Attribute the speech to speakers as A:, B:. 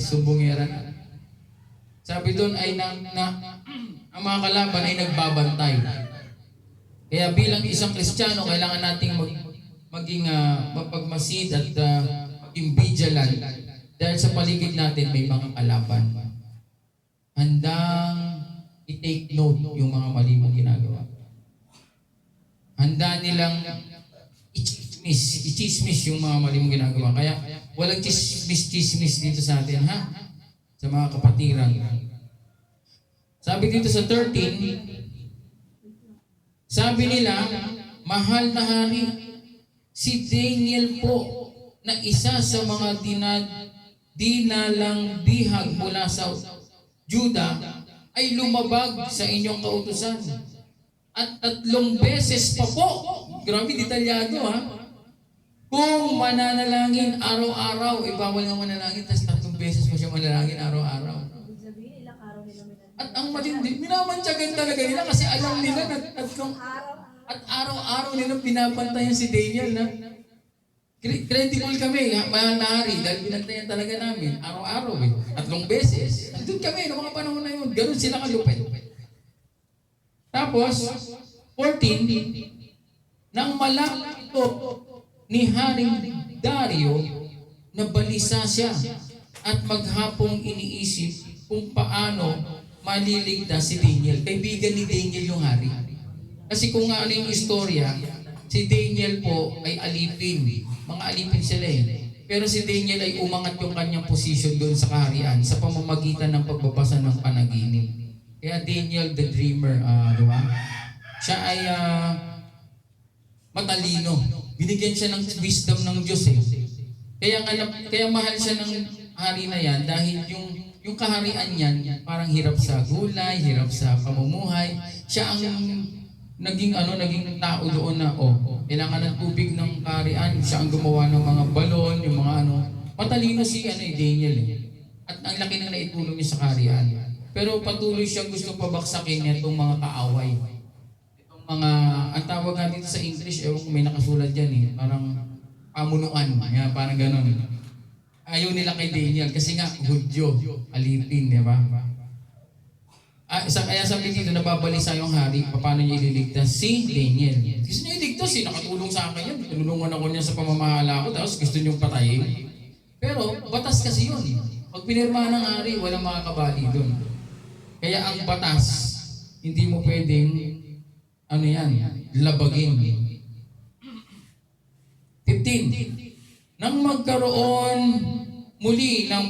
A: sumbongera na. Sabi doon ay ang mga kalaban ay nagbabantay. Kaya bilang isang Kristiyano, kailangan nating maging mapagmasid at maging vigilant dahil sa paligid natin may mga kalaban. Handang i-take note yung mga mali mong ginagawa. Handa nilang i-chismis yung mga mali mong ginagawa. Kaya walang chismis dito sa atin, ha? Sa mga kapatiran. Sabi dito sa 13, sabi nila, mahal na hari, si Daniel po na isa sa mga dinalang bihag mula sa Juda ay lumabag sa inyong kautusan. At 3 beses pa po, grabe detalyado ha, kung mananalangin araw-araw, bawal nga manalangin, tapos 3 beses pa siya manalangin araw-araw. At ang matindi, minamantyagan talaga nila kasi alam nila at araw-araw nila pinapantayan si Daniel na credible kami, mahal na hari, dahil pinantayan talaga namin, araw-araw 3 beses. Nandun kami, noong mga panahon na yun, ganun sila kalupit. Tapos, 14, nang malaki ito ni Haring Dario, nabalisa siya at maghapong iniisip kung paano maliligtas si Daniel. Kaibigan ni Daniel yung hari. Kasi kung ano yung istorya, si Daniel po ay alipin. Mga alipin sila eh. Pero si Daniel ay umangat yung kanyang posisyon doon sa kaharian sa pamamagitan ng pagbabasa ng panaginip. Kaya Daniel the dreamer, di ba? Siya ay matalino. Binigyan siya ng wisdom ng Diyos eh. Kaya mahal siya ng hari na yan dahil yung kaharian niyan parang hirap sa gulay, hirap sa pamumuhay. Siya ang naging tao doon na kailangan ng tubig ng kaharian. Siya ang gumawa ng mga balon, yung mga Matalino si Daniel eh. At ang laki ng naitulong niya sa kaharian. Pero patuloy siyang gusto pabaksakin niya itong mga kaaway. Itong mga, ang tawag nga dito sa English, ewan kung may nakasulat dyan eh, parang pamunuan, parang ganon. Ayaw nila kay Daniel kasi nga Hudyo, alipin, di ba? Kaya sabi dito, nababalisa yung hari, paano niya ililigtas si Daniel. Gusto niya iligtas nakatulong sa akin yan. Tinulungan ako niya sa pamamahala ko, tapos gusto niyong patayin. Pero batas kasi yun. Pag pinirma ng hari, walang makakabali doon. Kaya ang batas, hindi mo pwedeng, labagin. 15. Nang magkaroon muli ng